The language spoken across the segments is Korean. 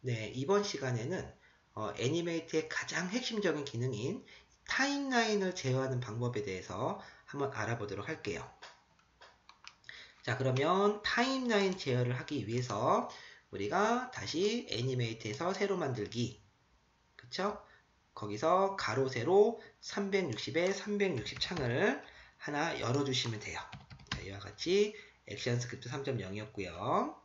네, 이번 시간에는 애니메이트의 가장 핵심적인 기능인 타임라인을 제어하는 방법에 대해서 한번 알아보도록 할게요. 자, 그러면 타임라인 제어를 하기 위해서 우리가 다시 애니메이트에서 새로 만들기, 그쵸? 거기서 가로 세로 360에 360 창을 하나 열어주시면 돼요. 자, 이와 같이 액션 스크립트 3.0이었고요.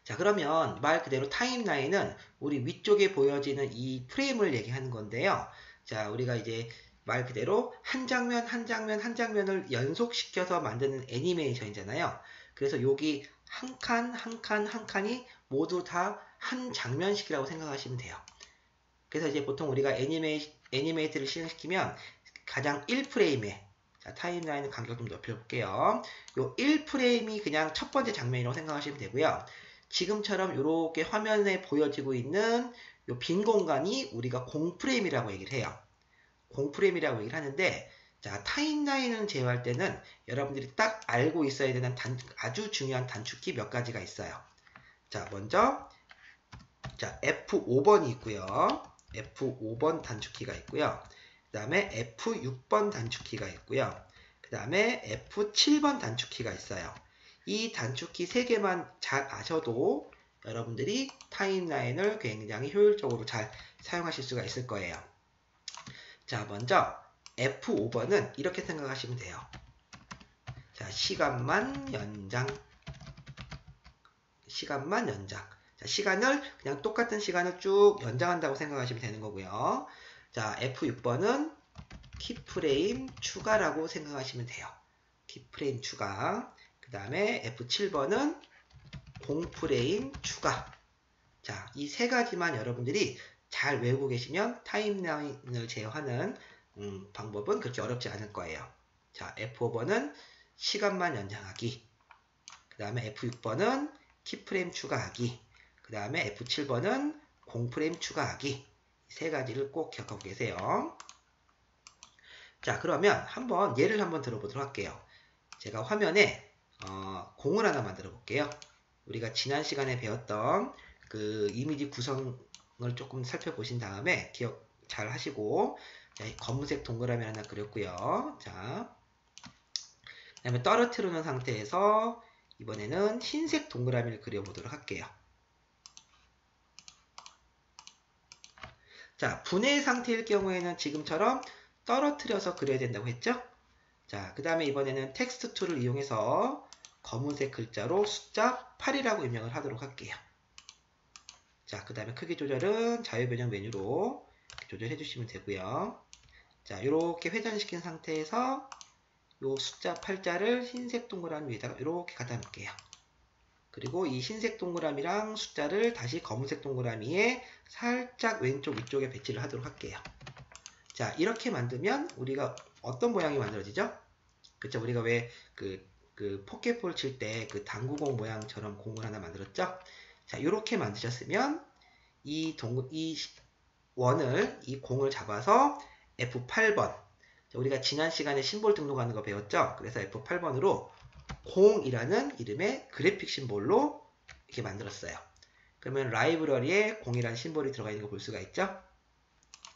자, 그러면 말 그대로 타임라인은 우리 위쪽에 보여지는 이 프레임을 얘기하는 건데요. 자, 우리가 이제 말 그대로 한 장면, 한 장면, 한 장면을 연속시켜서 만드는 애니메이션이잖아요. 그래서 여기 한 칸, 한 칸, 한 칸이 모두 다 한 장면씩이라고 생각하시면 돼요. 그래서 이제 보통 우리가 애니메이트를 실행시키면 가장 1프레임에, 자, 타임라인의 간격 좀 높여볼게요. 요 1프레임이 그냥 첫 번째 장면이라고 생각하시면 되고요. 지금처럼 이렇게 화면에 보여지고 있는 요 빈 공간이 우리가 공프레임이라고 얘기를 해요. 공프레임이라고 얘기를 하는데, 자, 타임라인을 제어할 때는 여러분들이 딱 알고 있어야 되는 아주 중요한 단축키 몇 가지가 있어요. 자, 먼저 자, F5번이 있고요. F5번 단축키가 있고요. 그 다음에 F6번 단축키가 있고요. 그 다음에 F7번 단축키가 있어요. 이 단축키 3개만 잘 아셔도 여러분들이 타임라인을 굉장히 효율적으로 잘 사용하실 수가 있을 거예요. 자, 먼저 F5번은 이렇게 생각하시면 돼요. 자, 시간만 연장. 시간만 연장. 자, 시간을 그냥 똑같은 시간을 쭉 연장한다고 생각하시면 되는 거고요. 자, F6번은 키프레임 추가라고 생각하시면 돼요. 키프레임 추가. 그 다음에 F7번은 공프레임 추가. 자, 이 3가지만 여러분들이 잘 외우고 계시면 타임라인을 제어하는 방법은 그렇게 어렵지 않을 거예요. 자, F5번은 시간만 연장하기. 그 다음에 F6번은 키프레임 추가하기. 그 다음에 F7번은 공프레임 추가하기. 3가지를 꼭 기억하고 계세요. 자, 그러면 예를 한번 들어보도록 할게요. 제가 화면에 공을 하나 만들어 볼게요. 우리가 지난 시간에 배웠던 그 이미지 구성을 조금 살펴보신 다음에 기억 잘 하시고, 자, 검은색 동그라미 하나 그렸고요. 자, 그 다음에 떨어뜨려 놓은 상태에서 이번에는 흰색 동그라미를 그려보도록 할게요. 자, 분해 상태일 경우에는 지금처럼 떨어뜨려서 그려야 된다고 했죠? 자, 그 다음에 이번에는 텍스트 툴을 이용해서 검은색 글자로 숫자 8이라고 입력을 하도록 할게요. 자, 그 다음에 크기 조절은 자유변형 메뉴로 조절해 주시면 되고요. 자, 이렇게 회전시킨 상태에서 요 숫자 8자를 흰색 동그라미 위에다가 이렇게 갖다 놓을게요. 그리고 이 흰색 동그라미랑 숫자를 다시 검은색 동그라미에 살짝 왼쪽 위쪽에 배치를 하도록 할게요. 자, 이렇게 만들면 우리가 어떤 모양이 만들어지죠? 그쵸? 우리가 왜 그 포켓볼 칠 때 그 당구공 모양처럼 공을 하나 만들었죠? 자, 이렇게 만드셨으면 이 공을 잡아서 F8번. 자, 우리가 지난 시간에 심볼 등록하는 거 배웠죠? 그래서 F8번으로 공이라는 이름의 그래픽 심볼로 이렇게 만들었어요. 그러면 라이브러리에 공이라는 심볼이 들어가 있는 거 볼 수가 있죠?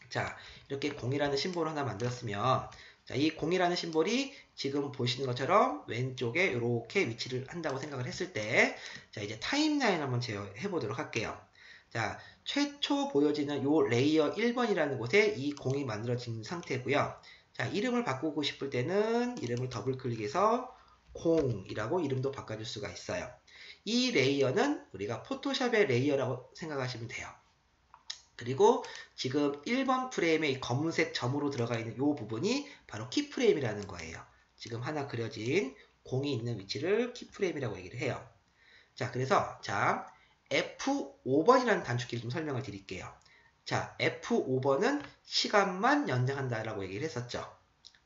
자, 이렇게 공이라는 심볼을 하나 만들었으면, 자, 이 공이라는 심볼이 지금 보시는 것처럼 왼쪽에 이렇게 위치를 한다고 생각을 했을 때, 자, 이제 타임라인 한번 제어해 보도록 할게요. 자, 최초 보여지는 요 레이어 1번이라는 곳에 이 공이 만들어진 상태고요. 자, 이름을 바꾸고 싶을 때는 이름을 더블 클릭해서 공이라고 이름도 바꿔줄 수가 있어요. 이 레이어는 우리가 포토샵의 레이어라고 생각하시면 돼요. 그리고 지금 1번 프레임에 이 검은색 점으로 들어가 있는 이 부분이 바로 키프레임이라는 거예요. 지금 하나 그려진 공이 있는 위치를 키프레임이라고 얘기를 해요. 자, 그래서 자, F5번이라는 단축키를 좀 설명을 드릴게요. 자, F5번은 시간만 연장한다라고 얘기를 했었죠.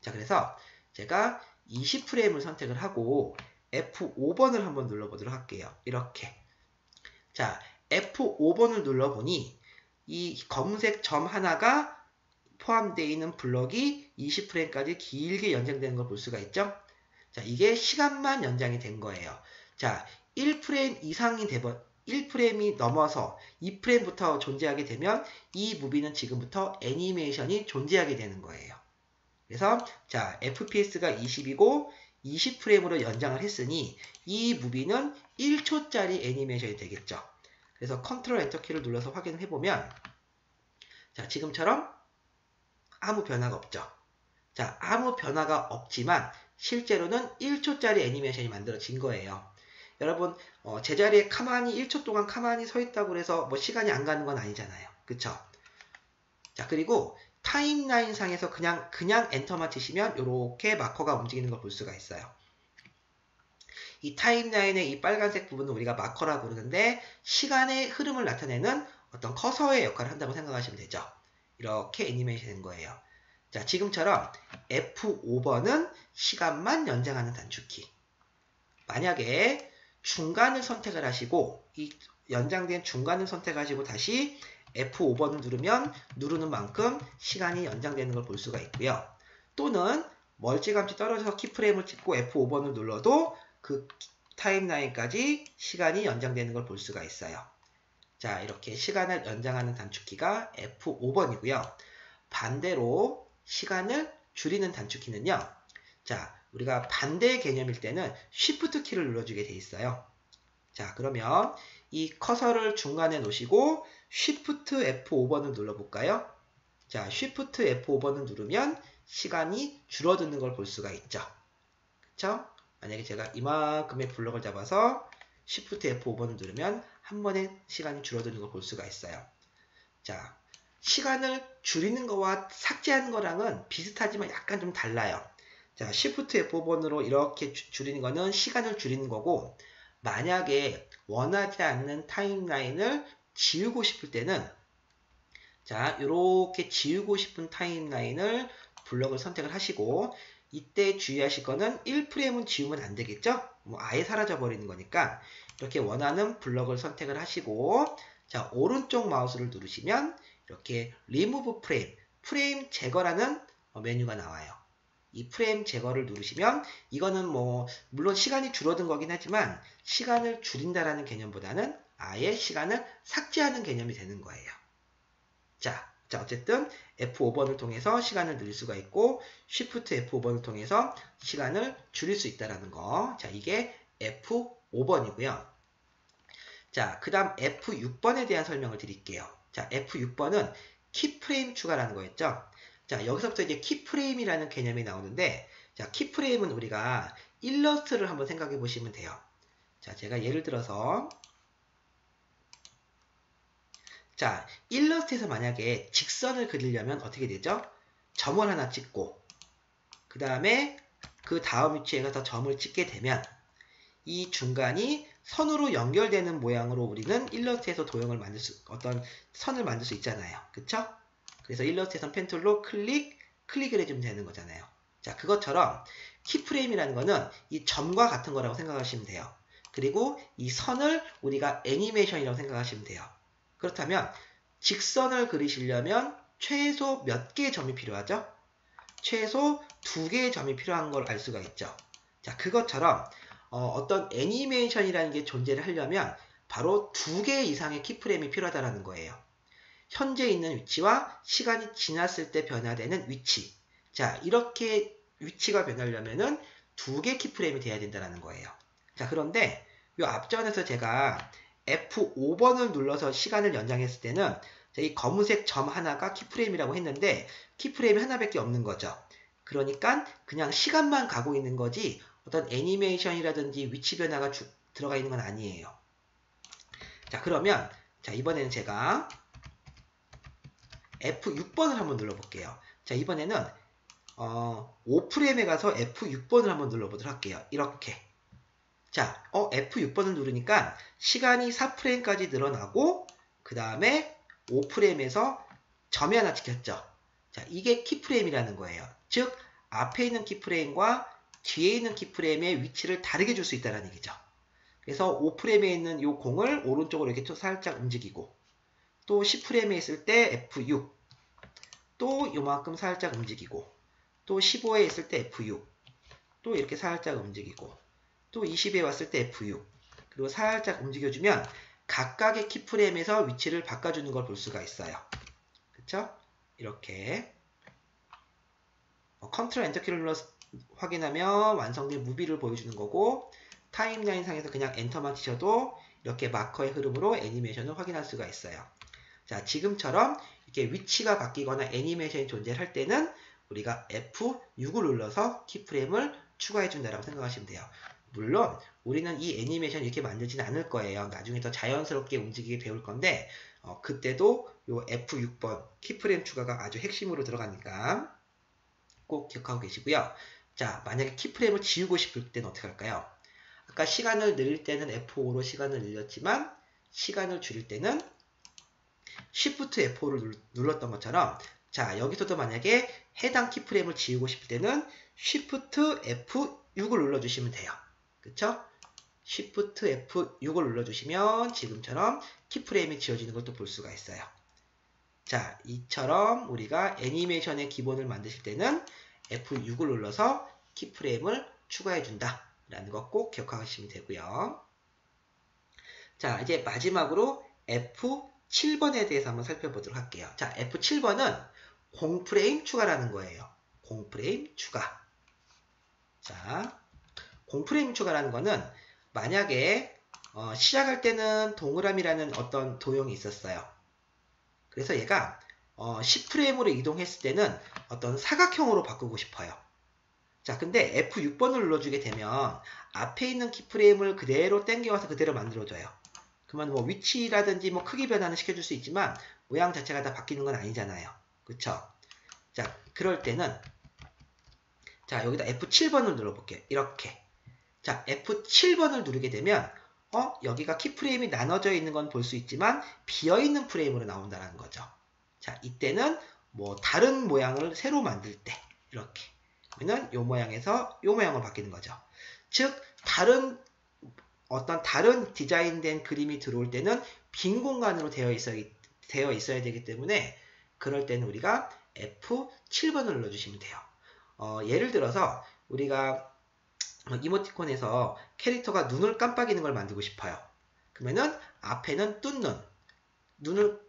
자, 그래서 제가 20프레임을 선택을 하고 F5번을 한번 눌러보도록 할게요. 이렇게. 자, F5번을 눌러보니 이 검은색 점 하나가 포함되어 있는 블럭이 20프레임까지 길게 연장되는 걸 볼 수가 있죠? 자, 이게 시간만 연장이 된 거예요. 자, 1프레임 이상이 1프레임이 넘어서 2프레임부터 존재하게 되면 이 무비는 지금부터 애니메이션이 존재하게 되는 거예요. 그래서 자, FPS가 20이고 20프레임으로 연장을 했으니 이 무비는 1초짜리 애니메이션이 되겠죠. 그래서 컨트롤 엔터키를 눌러서 확인을 해보면 자, 지금처럼 아무 변화가 없죠. 자, 아무 변화가 없지만 실제로는 1초짜리 애니메이션이 만들어진 거예요. 여러분 제자리에 가만히 1초 동안 가만히 서 있다고 해서 뭐 시간이 안 가는 건 아니잖아요. 그쵸? 자, 그리고 타임라인 상에서 그냥 엔터만 치시면 이렇게 마커가 움직이는 걸 볼 수가 있어요. 이 타임라인의 이 빨간색 부분은 우리가 마커라고 부르는데 시간의 흐름을 나타내는 어떤 커서의 역할을 한다고 생각하시면 되죠. 이렇게 애니메이션이 된 거예요. 자, 지금처럼 F5번은 시간만 연장하는 단축키. 만약에 중간을 선택을 하시고 이 연장된 중간을 선택하시고 다시 F5번을 누르면 누르는 만큼 시간이 연장되는 걸 볼 수가 있고요. 또는 멀찌감치 떨어져서 키프레임을 찍고 F5번을 눌러도 그 타임라인까지 시간이 연장되는 걸 볼 수가 있어요. 자, 이렇게 시간을 연장하는 단축키가 F5번이고요. 반대로 시간을 줄이는 단축키는요. 자, 우리가 반대 개념일 때는 Shift 키를 눌러주게 돼 있어요. 자, 그러면 이 커서를 중간에 놓으시고 Shift F5번을 눌러볼까요? 자, Shift F5번을 누르면 시간이 줄어드는 걸 볼 수가 있죠. 그쵸? 만약에 제가 이만큼의 블럭을 잡아서 Shift F5번을 누르면 한 번에 시간이 줄어드는 걸 볼 수가 있어요. 자, 시간을 줄이는 거와 삭제하는 거랑은 비슷하지만 약간 좀 달라요. 자, Shift F5번으로 이렇게 줄이는 거는 시간을 줄이는 거고, 만약에 원하지 않는 타임라인을 지우고 싶을 때는 자, 이렇게 지우고 싶은 타임라인을 블럭을 선택을 하시고, 이때 주의하실 거는 1프레임은 지우면 안 되겠죠? 뭐 아예 사라져 버리는 거니까 이렇게 원하는 블럭을 선택을 하시고, 자, 오른쪽 마우스를 누르시면 이렇게 Remove Frame, 프레임 제거라는 메뉴가 나와요. 이 프레임 제거를 누르시면 이거는 뭐 물론 시간이 줄어든 거긴 하지만 시간을 줄인다라는 개념보다는 아예 시간을 삭제하는 개념이 되는 거예요. 자, 어쨌든 F5번을 통해서 시간을 늘릴 수가 있고 Shift F5번을 통해서 시간을 줄일 수 있다는 거. 자, 이게 F5번이고요. 자, 그 다음 F6번에 대한 설명을 드릴게요. 자, F6번은 키프레임 추가라는 거였죠. 자, 여기서부터 이제 키프레임이라는 개념이 나오는데, 자, 키프레임은 우리가 일러스트를 한번 생각해 보시면 돼요. 자, 제가 예를 들어서, 자, 일러스트에서 만약에 직선을 그리려면 어떻게 되죠? 점을 하나 찍고, 그 다음에 그 다음 위치에 가서 점을 찍게 되면, 이 중간이 선으로 연결되는 모양으로 우리는 일러스트에서 도형을 어떤 선을 만들 수 있잖아요. 그쵸? 그래서 일러스트에선 펜툴로 클릭을 해주면 되는 거잖아요. 자, 그것처럼 키프레임이라는 거는 이 점과 같은 거라고 생각하시면 돼요. 그리고 이 선을 우리가 애니메이션이라고 생각하시면 돼요. 그렇다면 직선을 그리시려면 최소 몇 개의 점이 필요하죠? 최소 2개의 점이 필요한 걸 알 수가 있죠. 자, 그것처럼 어떤 애니메이션이라는 게 존재를 하려면 바로 2개 이상의 키프레임이 필요하다는 거예요. 현재 있는 위치와 시간이 지났을 때 변화되는 위치. 자, 이렇게 위치가 변하려면은 2개 키프레임이 돼야 된다는 거예요. 자, 그런데 이 앞전에서 제가 F5번을 눌러서 시간을 연장했을 때는 이 검은색 점 하나가 키프레임이라고 했는데 키프레임이 하나밖에 없는 거죠. 그러니까 그냥 시간만 가고 있는 거지 어떤 애니메이션이라든지 위치 변화가 들어가 있는 건 아니에요. 자, 그러면 자, 이번에는 제가 F6번을 한번 눌러볼게요. 자, 이번에는 5프레임에 가서 F6번을 한번 눌러보도록 할게요. 이렇게. 자, F6번을 누르니까 시간이 4프레임까지 늘어나고 그 다음에 5프레임에서 점이 하나 찍혔죠. 자, 이게 키프레임이라는 거예요. 즉, 앞에 있는 키프레임과 뒤에 있는 키프레임의 위치를 다르게 줄 수 있다는 얘기죠. 그래서 5프레임에 있는 이 공을 오른쪽으로 이렇게 살짝 움직이고 또 10프레임에 있을 때 F6 또 요만큼 살짝 움직이고 또 15에 있을 때 F6 또 이렇게 살짝 움직이고 또 20에 왔을 때 F6 그리고 살짝 움직여주면 각각의 키프레임에서 위치를 바꿔주는 걸 볼 수가 있어요. 그쵸? 이렇게 컨트롤 엔터키를 눌러서 확인하면 완성된 무비를 보여주는 거고, 타임라인 상에서 그냥 엔터만 치셔도 이렇게 마커의 흐름으로 애니메이션을 확인할 수가 있어요. 자, 지금처럼 이렇게 위치가 바뀌거나 애니메이션이 존재할 때는 우리가 F6을 눌러서 키프레임을 추가해 준다라고 생각하시면 돼요. 물론 우리는 이 애니메이션 이렇게 만들지는 않을 거예요. 나중에 더 자연스럽게 움직이게 배울 건데 그때도 요 F6번 키프레임 추가가 아주 핵심으로 들어가니까 꼭 기억하고 계시고요. 자, 만약에 키프레임을 지우고 싶을 때는 어떻게 할까요? 아까 시간을 늘릴 때는 F5로 시간을 늘렸지만 시간을 줄일 때는 Shift F5를 눌렀던 것처럼, 자, 여기서도 만약에 해당 키프레임을 지우고 싶을 때는 Shift F6을 눌러주시면 돼요. 그쵸? Shift F6을 눌러주시면 지금처럼 키프레임이 지워지는 것도 볼 수가 있어요. 자, 이처럼 우리가 애니메이션의 기본을 만드실 때는 F6을 눌러서 키프레임을 추가해준다 라는 거 꼭 기억하시면 되고요. 자, 이제 마지막으로 F7번에 대해서 한번 살펴보도록 할게요. 자, F7번은 공프레임 추가라는 거예요. 공프레임 추가. 자, 공프레임 추가라는 거는 만약에 시작할 때는 동그라미라는 어떤 도형이 있었어요. 그래서 얘가 10프레임으로 이동했을 때는 어떤 사각형으로 바꾸고 싶어요. 자, 근데 F6번을 눌러주게 되면 앞에 있는 키프레임을 그대로 당겨와서 그대로 만들어줘요. 그러면 뭐 위치라든지 뭐 크기 변화는 시켜줄 수 있지만 모양 자체가 다 바뀌는 건 아니잖아요. 그쵸? 자, 그럴 때는 자, 여기다 F7번을 눌러볼게요. 이렇게. 자, F7번을 누르게 되면 여기가 키프레임이 나눠져 있는 건 볼 수 있지만 비어있는 프레임으로 나온다는 거죠. 자, 이때는 뭐 다른 모양을 새로 만들 때 이렇게 그러면 요 모양에서 요 모양으로 바뀌는 거죠. 즉 다른 디자인된 그림이 들어올 때는 빈 공간으로 되어 있어야 되기 때문에 그럴 때는 우리가 F7번을 눌러주시면 돼요. 예를 들어서 우리가 이모티콘에서 캐릭터가 눈을 깜빡이는 걸 만들고 싶어요. 그러면은 앞에는 뜬 눈을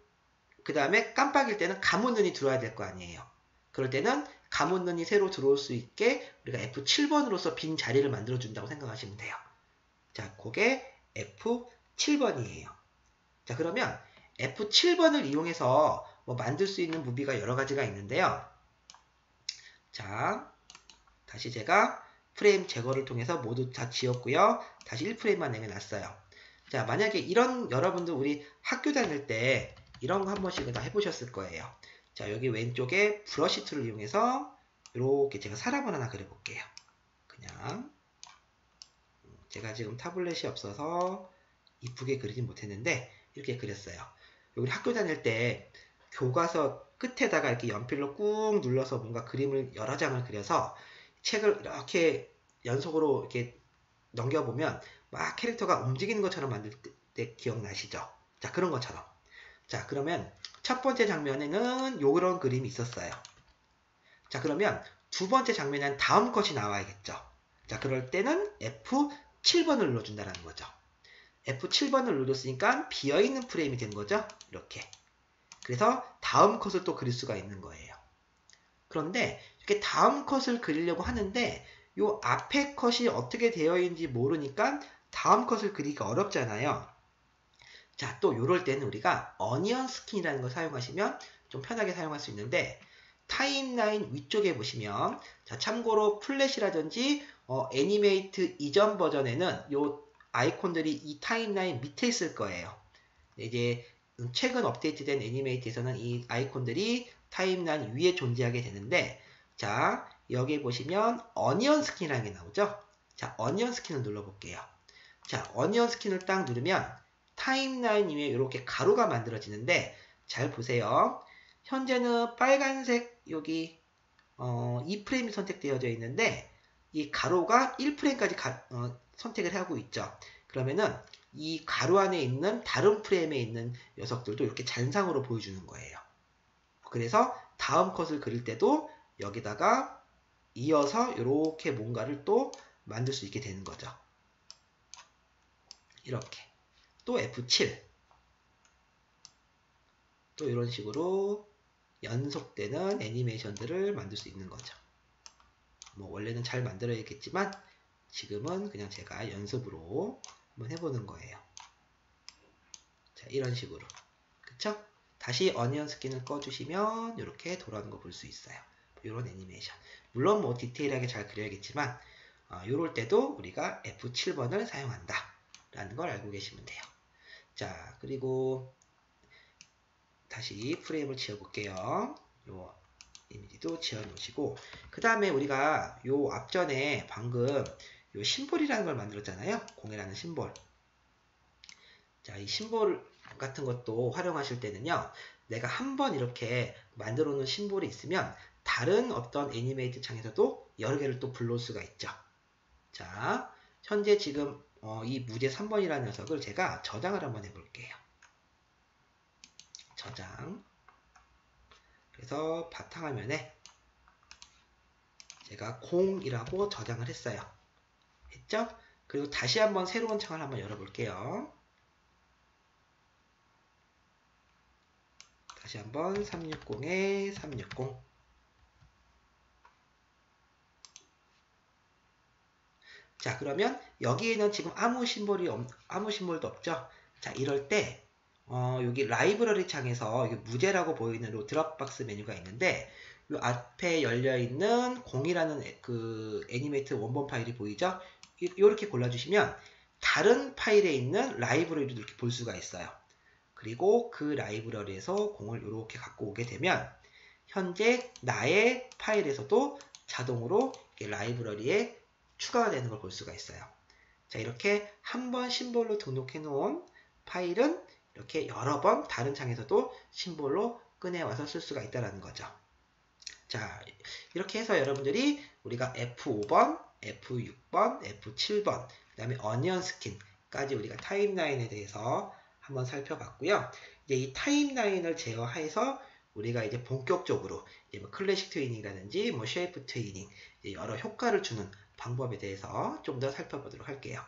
그 다음에 깜빡일 때는 감은 눈이 들어와야 될 거 아니에요. 그럴 때는 감은 눈이 새로 들어올 수 있게 우리가 F7번으로서 빈 자리를 만들어 준다고 생각하시면 돼요. 자, 그게 F7번이에요. 자, 그러면 F7번을 이용해서 뭐 만들 수 있는 무비가 여러 가지가 있는데요. 자, 다시 제가 프레임 제거를 통해서 모두 다 지웠고요. 다시 1프레임만 남겨놨어요. 자, 만약에 이런 여러분들 우리 학교 다닐 때 이런 거 한 번씩은 다 해보셨을 거예요. 자, 여기 왼쪽에 브러쉬 툴을 이용해서 이렇게 제가 사람을 하나 그려볼게요. 그냥 제가 지금 타블렛이 없어서 이쁘게 그리진 못했는데 이렇게 그렸어요. 여기 학교 다닐 때 교과서 끝에다가 이렇게 연필로 꾹 눌러서 뭔가 그림을 여러 장을 그려서 책을 이렇게 연속으로 이렇게 넘겨보면 막 캐릭터가 움직이는 것처럼 만들 때 기억나시죠? 자, 그런 것처럼. 자, 그러면 첫 번째 장면에는 요런 그림이 있었어요. 자, 그러면 두 번째 장면에는 다음 컷이 나와야겠죠. 자, 그럴 때는 F7번을 눌러준다는 거죠. F7번을 눌렀으니까 비어있는 프레임이 된 거죠. 이렇게. 그래서 다음 컷을 또 그릴 수가 있는 거예요. 그런데 이렇게 다음 컷을 그리려고 하는데 요 앞에 컷이 어떻게 되어 있는지 모르니까 다음 컷을 그리기가 어렵잖아요. 자, 또 요럴 때는 우리가 어니언 스킨이라는 걸 사용하시면 좀 편하게 사용할 수 있는데 타임라인 위쪽에 보시면 자, 참고로 플래시라든지 애니메이트 이전 버전에는 요 아이콘들이 이 타임라인 밑에 있을 거예요. 이제 최근 업데이트된 애니메이트에서는 이 아이콘들이 타임라인 위에 존재하게 되는데 자, 여기 보시면 어니언 스킨이라는 게 나오죠. 자, 어니언 스킨을 눌러볼게요. 자, 어니언 스킨을 딱 누르면 타임라인 위에 이렇게 가루가 만들어지는데 잘 보세요. 현재는 빨간색 여기 2프레임이 선택되어져 있는데 이 가로가 1프레임까지 선택을 하고 있죠. 그러면은 이 가로 안에 있는 다른 프레임에 있는 녀석들도 이렇게 잔상으로 보여주는 거예요. 그래서 다음 컷을 그릴 때도 여기다가 이어서 이렇게 뭔가를 또 만들 수 있게 되는 거죠. 이렇게. 또 F7. 또 이런 식으로 연속되는 애니메이션들을 만들 수 있는 거죠. 뭐 원래는 잘 만들어야겠지만 지금은 그냥 제가 연습으로 한번 해보는 거예요. 자, 이런 식으로. 그쵸? 다시 어니언 스킨을 꺼주시면 이렇게 돌아오는 거 볼 수 있어요. 이런 애니메이션. 물론 뭐 디테일하게 잘 그려야겠지만 이럴 때도 우리가 F7번을 사용한다 라는 걸 알고 계시면 돼요. 자, 그리고 다시 프레임을 지어볼게요. 요 이미지도 지어놓으시고 그 다음에 우리가 요 앞전에 방금 요 심볼이라는 걸 만들었잖아요. 공이라는 심볼. 자, 이 심볼 같은 것도 활용하실 때는요. 내가 한번 이렇게 만들어 놓은 심볼이 있으면 다른 어떤 애니메이트 창에서도 여러 개를 또 불러올 수가 있죠. 자, 현재 지금 이 무제 3번이라는 녀석을 제가 저장을 한번 해볼게요. 저장. 그래서 바탕화면에 제가 공이라고 저장을 했어요. 했죠? 그리고 다시 한번 새로운 창을 한번 열어볼게요. 다시 한번 360에 360. 자, 그러면 여기에는 지금 아무 심볼도 없죠? 자, 이럴 때 여기 라이브러리 창에서 여기 무제라고 보이는 요 드롭박스 메뉴가 있는데 요 앞에 열려있는 0이라는 그 애니메이트 원본 파일이 보이죠? 이렇게 골라주시면 다른 파일에 있는 라이브러리도 이렇게 볼 수가 있어요. 그리고 그 라이브러리에서 0을 이렇게 갖고 오게 되면 현재 나의 파일에서도 자동으로 라이브러리에 추가가 되는 걸 볼 수가 있어요. 자, 이렇게 한 번 심볼로 등록해 놓은 파일은 이렇게 여러 번 다른 창에서도 심볼로 꺼내와서 쓸 수가 있다는 거죠. 자, 이렇게 해서 여러분들이 우리가 F5번, F6번, F7번, 그 다음에 어니언 스킨까지 우리가 타임라인에 대해서 한번 살펴봤고요. 이제 이 타임라인을 제어해서 우리가 이제 본격적으로 이제 뭐 클래식 트위닝이라든지 뭐 쉐이프 트위닝 여러 효과를 주는 방법에 대해서 좀 더 살펴보도록 할게요.